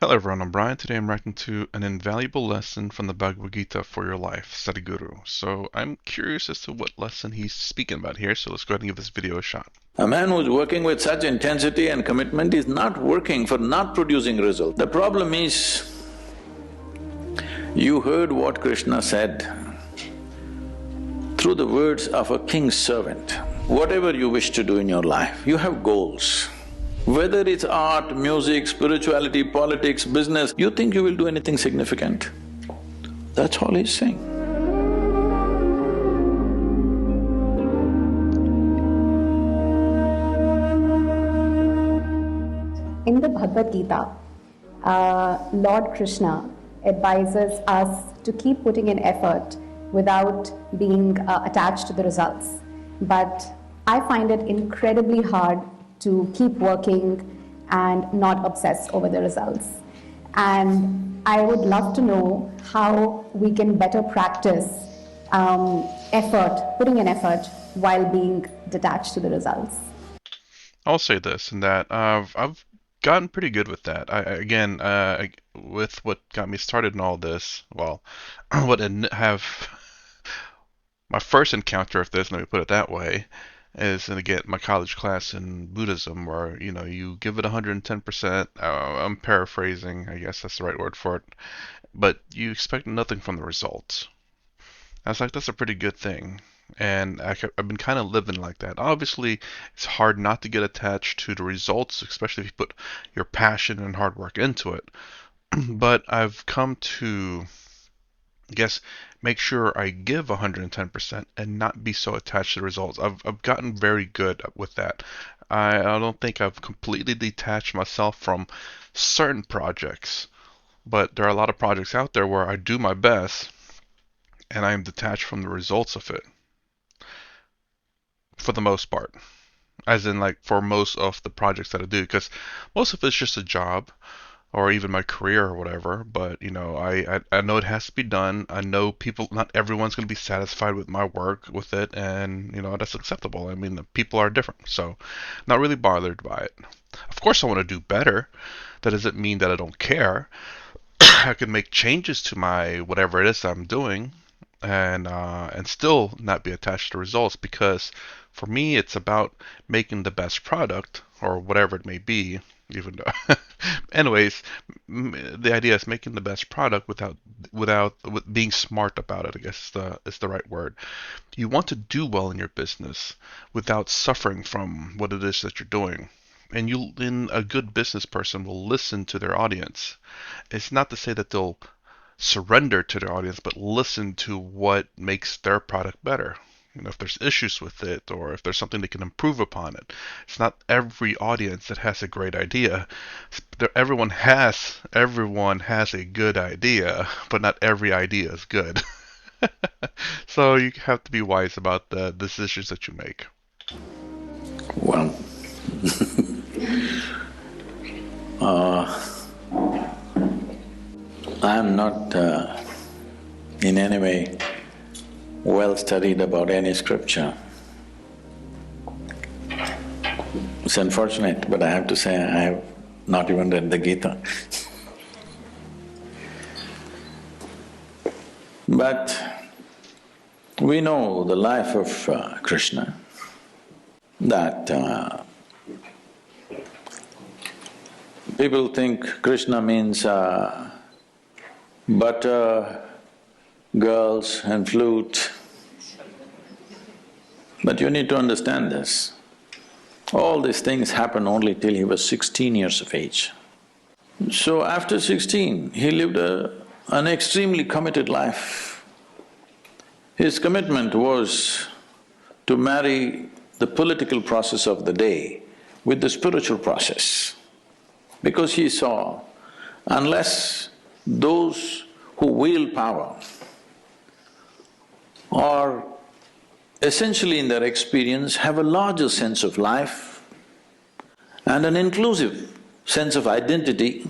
Hello everyone, I'm Brian. Today I'm writing to an invaluable lesson from the Bhagavad Gita for your life, Sadhguru. So I'm curious as to what lesson he's speaking about here, so let's go ahead and give this video a shot. A man who's working with such intensity and commitment is not working for not producing result. The problem is, you heard what Krishna said through the words of a king's servant. Whatever you wish to do in your life, you have goals. Whether it's art, music, spirituality, politics, business, you think you will do anything significant. That's all he's saying. In the Bhagavad Gita, Lord Krishna advises us to keep putting in effort without being attached to the results. But I find it incredibly hard to keep working and not obsess over the results. And I would love to know how we can better practice putting in effort while being detached to the results. I'll say this and that I've gotten pretty good with that. With what got me started in all this, well, have my first encounter of this, let me put it that way, is and again my college class in Buddhism where you give it 110%. I'm paraphrasing, I guess that's the right word for it, but you expect nothing from the results. I was like, that's a pretty good thing. And I've been kind of living like that. Obviously, it's hard not to get attached to the results, especially if you put your passion and hard work into it. But I've come to, I guess, make sure I give 110% and not be so attached to the results. I've gotten very good with that. I don't think I've completely detached myself from certain projects, but there are a lot of projects out there where I do my best and I am detached from the results of it for the most part. As in, like, for most of the projects that I do, because most of it's just a job or even my career or whatever. But I know it has to be done. I know people, not everyone's going to be satisfied with my work with it, and that's acceptable. I mean, the people are different, so not really bothered by it. Of course, I want to do better. That doesn't mean that I don't care. I can make changes to my whatever it is I'm doing, and still not be attached to results, because for me it's about making the best product or whatever it may be. Even though, anyways, the idea is making the best product with being smart about it, I guess is the right word. You want to do well in your business without suffering from what it is that you're doing. And a good business person will listen to their audience. It's not to say that they'll surrender to their audience, but listen to what makes their product better. If there's issues with it or if there's something they can improve upon it. It's not every audience that has a great idea. Everyone has a good idea, but not every idea is good. So you have to be wise about the decisions that you make. Well, I'm not in any way well studied about any scripture. It's unfortunate, but I have to say I have not even read the Gita. But we know the life of Krishna, that people think Krishna means butter, girls and flute. But you need to understand this. All these things happened only till he was 16 years of age. So after 16, he lived an extremely committed life. His commitment was to marry the political process of the day with the spiritual process, because he saw, unless those who wield power are essentially in their experience have a larger sense of life and an inclusive sense of identity,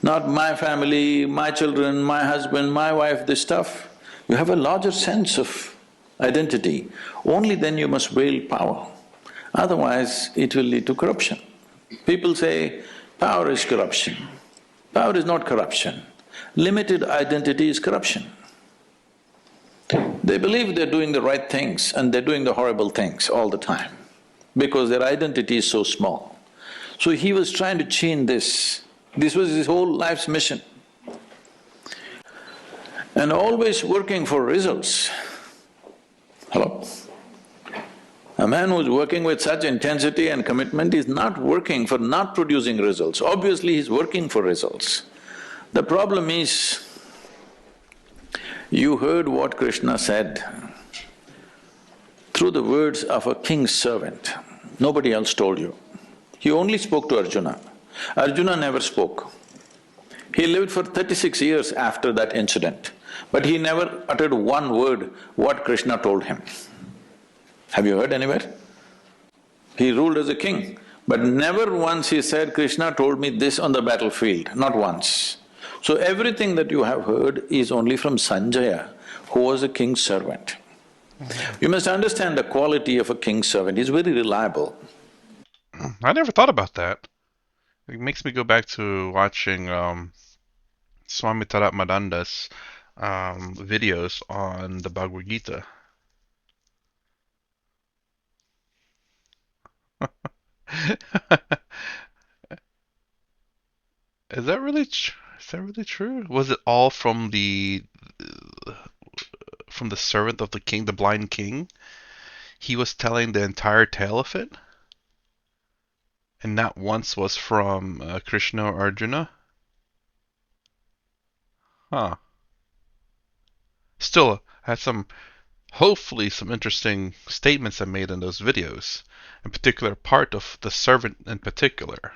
not my family, my children, my husband, my wife, this stuff. You have a larger sense of identity, only then you must wield power. Otherwise, it will lead to corruption. People say, power is corruption. Power is not corruption. Limited identity is corruption. They believe they're doing the right things and they're doing the horrible things all the time because their identity is so small. So he was trying to change this. This was his whole life's mission. And always working for results. Hello? A man who's working with such intensity and commitment is not working for not producing results. Obviously, he's working for results. The problem is, you heard what Krishna said through the words of a king's servant. Nobody else told you. He only spoke to Arjuna. Arjuna never spoke. He lived for 36 years after that incident, but he never uttered one word what Krishna told him. Have you heard anywhere? He ruled as a king, but never once he said, Krishna told me this on the battlefield, not once. So everything that you have heard is only from Sanjaya, who was a king's servant. You must understand the quality of a king's servant, he's very reliable. I never thought about that. It makes me go back to watching Swami Taratmadanda's videos on the Bhagavad Gita. Is that really is that really true? Was it all from the servant of the king, the blind king? He was telling the entire tale of it, and not once was from Krishna or Arjuna. Huh. Still, had some hopefully some interesting statements I made in those videos. In particular, part of the servant in particular,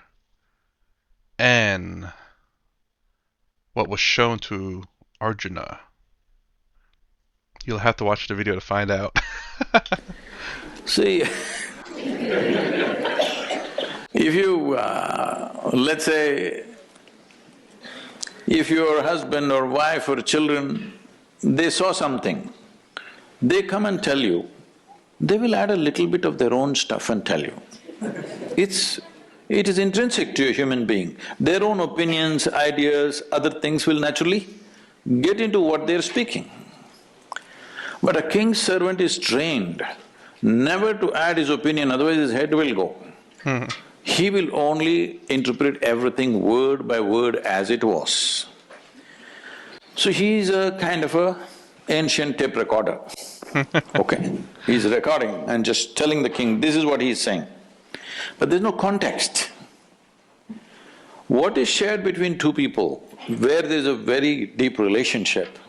and what was shown to Arjuna. You'll have to watch the video to find out. See, if you… let's say, if your husband or wife or children, they saw something, they come and tell you, they will add a little bit of their own stuff and tell you. It is intrinsic to a human being. Their own opinions, ideas, other things will naturally get into what they're speaking. But a king's servant is trained never to add his opinion, otherwise his head will go. He will only interpret everything word by word as it was. So he is a kind of a ancient tape recorder. Okay, he's recording and just telling the king, this is what he's saying. But there's no context. What is shared between two people where there's a very deep relationship,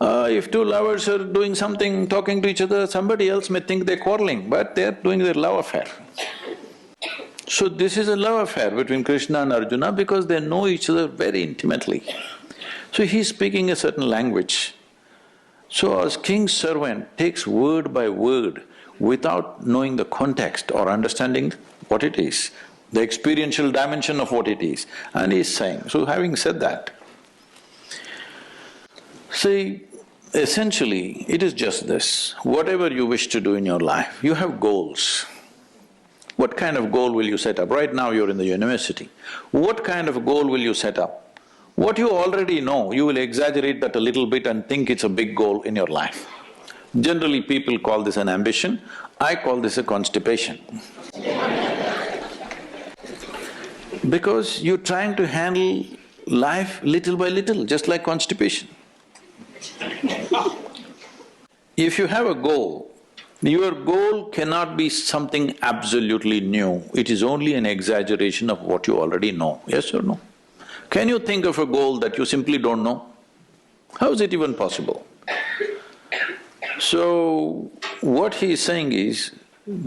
if two lovers are doing something, talking to each other, somebody else may think they're quarreling, but they're doing their love affair. So this is a love affair between Krishna and Arjuna because they know each other very intimately. So he's speaking a certain language. So as king's servant takes word by word without knowing the context or understanding what it is, the experiential dimension of what it is, and he's saying, so having said that, see, essentially it is just this, whatever you wish to do in your life, you have goals. What kind of goal will you set up? Right now you're in the university. What kind of goal will you set up? What you already know, you will exaggerate that a little bit and think it's a big goal in your life. Generally people call this an ambition, I call this a constipation. Because you're trying to handle life little by little, just like constipation. If you have a goal, your goal cannot be something absolutely new, it is only an exaggeration of what you already know, yes or no? Can you think of a goal that you simply don't know? How is it even possible? So, what he is saying is,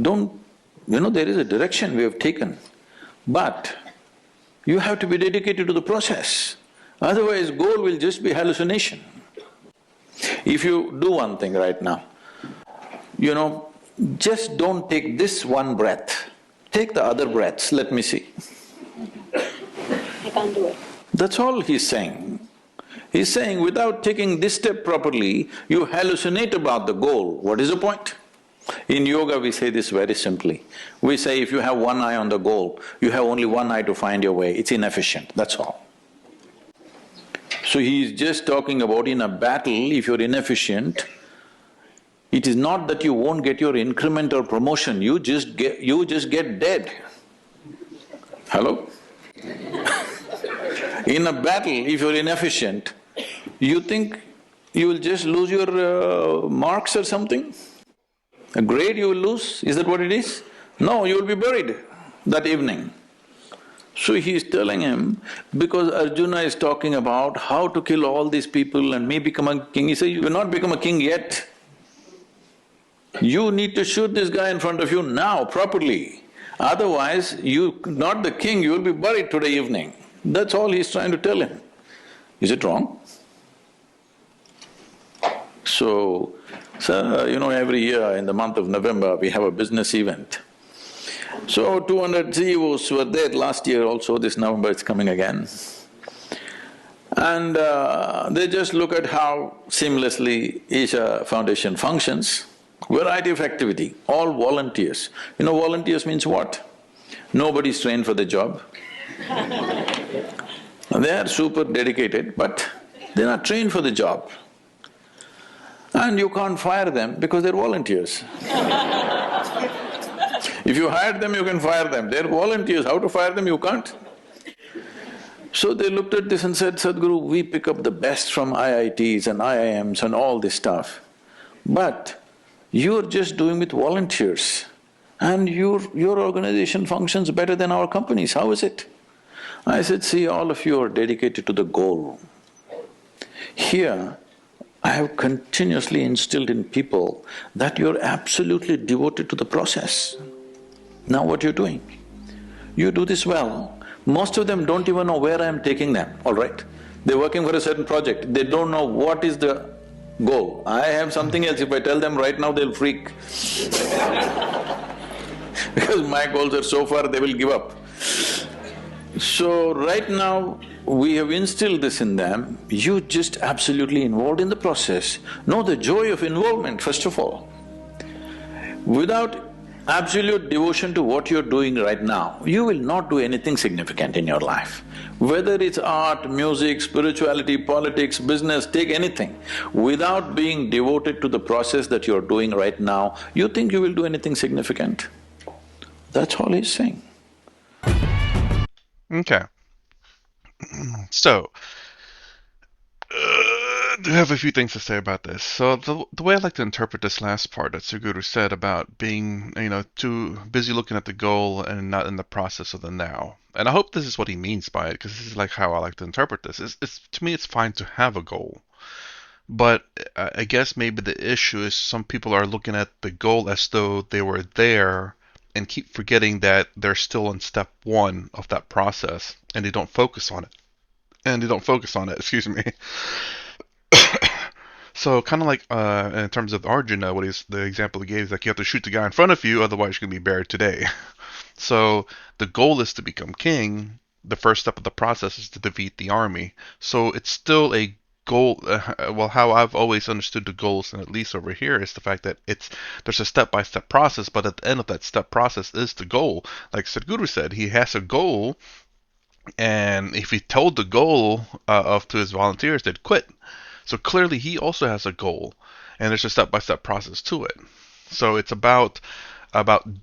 don't… there is a direction we have taken, but you have to be dedicated to the process, otherwise goal will just be hallucination. If you do one thing right now, just don't take this one breath, take the other breaths, let me see. I can't do it. That's all he's saying. He's saying without taking this step properly, you hallucinate about the goal, what is the point? In yoga, we say this very simply. We say if you have one eye on the goal, you have only one eye to find your way, it's inefficient, that's all. So he is just talking about in a battle, if you're inefficient, it is not that you won't get your increment or promotion, you just get dead. Hello? In a battle, if you're inefficient, you think you will just lose your marks or something? A grade you will lose, is that what it is? No, you will be buried that evening. So he is telling him, because Arjuna is talking about how to kill all these people and me become a king, he says, you will not become a king yet. You need to shoot this guy in front of you now, properly. Otherwise, you… not the king, you will be buried today evening. That's all he's trying to tell him. Is it wrong? So, every year in the month of November, we have a business event. So 200 CEOs were there last year also, this November it's coming again. And they just look at how seamlessly Isha Foundation functions. Variety of activity, all volunteers. Volunteers means what? Nobody's trained for the job. They are super dedicated, but they're not trained for the job. And you can't fire them because they're volunteers. If you hire them, you can fire them. They're volunteers, how to fire them, you can't. So they looked at this and said, Sadhguru, we pick up the best from IITs and IIMs and all this stuff, but you're just doing with volunteers and your organization functions better than our companies, how is it? I said, see, all of you are dedicated to the goal. Here, I have continuously instilled in people that you're absolutely devoted to the process. Now what you're doing, you do this well. Most of them don't even know where I am taking them, all right? They're working for a certain project, they don't know what is the goal. I have something else, if I tell them right now, they'll freak because my goals are so far, they will give up. So right now, we have instilled this in them, you just absolutely involved in the process. Know the joy of involvement, first of all. Without absolute devotion to what you're doing right now, you will not do anything significant in your life. Whether it's art, music, spirituality, politics, business, take anything. Without being devoted to the process that you're doing right now, you think you will do anything significant? That's all he's saying. Okay. So, I have a few things to say about this. So the way I like to interpret this last part that Sadhguru said about being, too busy looking at the goal and not in the process of the now. And I hope this is what he means by it, because this is like how I like to interpret this. To me, it's fine to have a goal. But I guess maybe the issue is some people are looking at the goal as though they were there and keep forgetting that they're still in step one of that process and they don't focus on it. Excuse me. So kind of like in terms of Arjuna, the example he gave is like you have to shoot the guy in front of you, otherwise you're gonna be buried today. So the goal is to become king. The first step of the process is to defeat the army. So it's still a goal. Well, how I've always understood the goals, and at least over here, is the fact that there's a step-by-step process, but at the end of that step process is the goal. Like Sadhguru said, he has a goal, and if he told the goal of to his volunteers, they'd quit. So clearly he also has a goal, and there's a step-by-step process to it. So it's about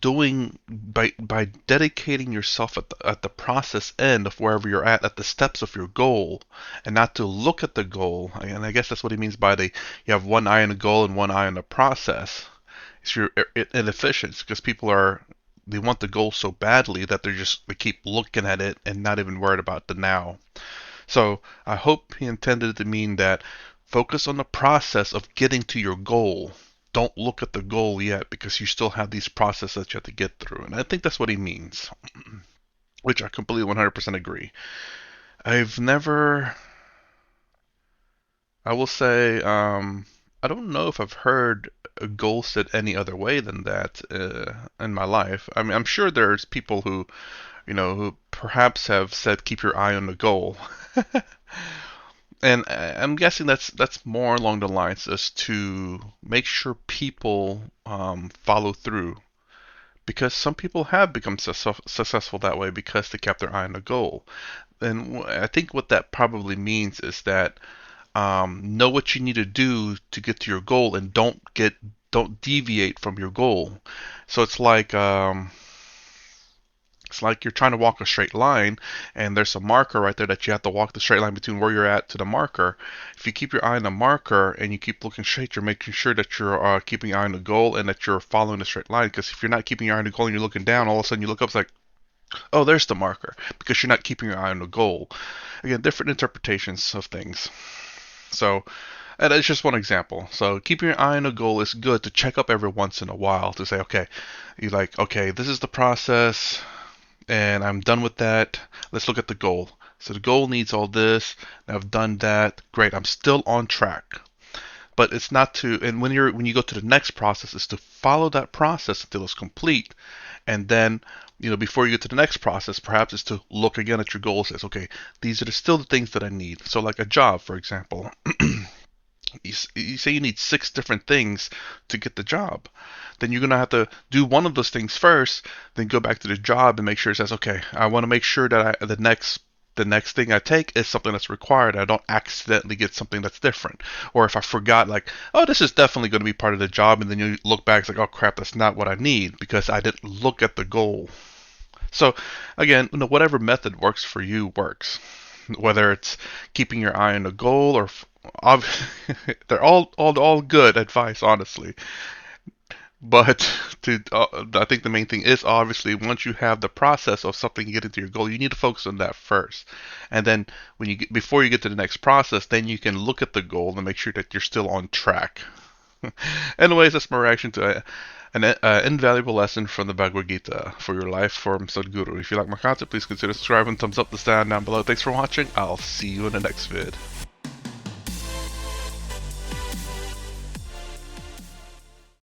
doing by dedicating yourself at the process end of wherever you're at the steps of your goal, and not to look at the goal. And I guess that's what he means by you have one eye on the goal and one eye on the process. It's your inefficiency, because they want the goal so badly that they keep looking at it and not even worried about the now. So I hope he intended it to mean that focus on the process of getting to your goal. Don't look at the goal yet, because you still have these processes that you have to get through. And I think that's what he means, which I completely 100% agree. I will say, I don't know if I've heard a goal set any other way than that in my life. I mean, I'm sure there's people who perhaps have said keep your eye on the goal. And I'm guessing that's more along the lines as to make sure people follow through, because some people have become successful that way because they kept their eye on the goal. And I think what that probably means is that know what you need to do to get to your goal, and don't deviate from your goal. So it's like you're trying to walk a straight line, and there's a marker right there that you have to walk the straight line between where you're at to the marker. If you keep your eye on the marker and you keep looking straight, you're making sure that you're keeping your eye on the goal and that you're following the straight line. Because if you're not keeping your eye on the goal and you're looking down, all of a sudden you look up, it's like, oh, there's the marker, because you're not keeping your eye on the goal. Again, different interpretations of things. So, and it's just one example. So, keeping your eye on the goal is good to check up every once in a while to say, okay, you like, okay, this is the process and I'm done with that. Let's look at the goal. So the goal needs all this. I've done that. Great. I'm still on track. But it's not to. And when you go to the next process, is to follow that process until it's complete, and then before you get to the next process, perhaps is to look again at your goals. Says, okay, these are still the things that I need. So like a job, for example. You say you need six different things to get the job, then you're gonna have to do one of those things first, then go back to the job and make sure it says, okay, I want to make sure that the next thing I take is something that's required. I don't accidentally get something that's different. Or if I forgot, like, oh, this is definitely going to be part of the job, and then you look back, it's like, oh crap, that's not what I need because I didn't look at the goal. So again, whatever method works for you works. Whether it's keeping your eye on the goal or they're all good advice, honestly. But I think the main thing is obviously once you have the process of something you get into your goal, you need to focus on that first, and then before you get to the next process, then you can look at the goal and make sure that you're still on track. Anyways, that's my reaction to an invaluable lesson from the Bhagavad Gita for your life from Sadhguru. If you like my content, please consider subscribing, thumbs up the stand down below. Thanks for watching. I'll see you in the next vid.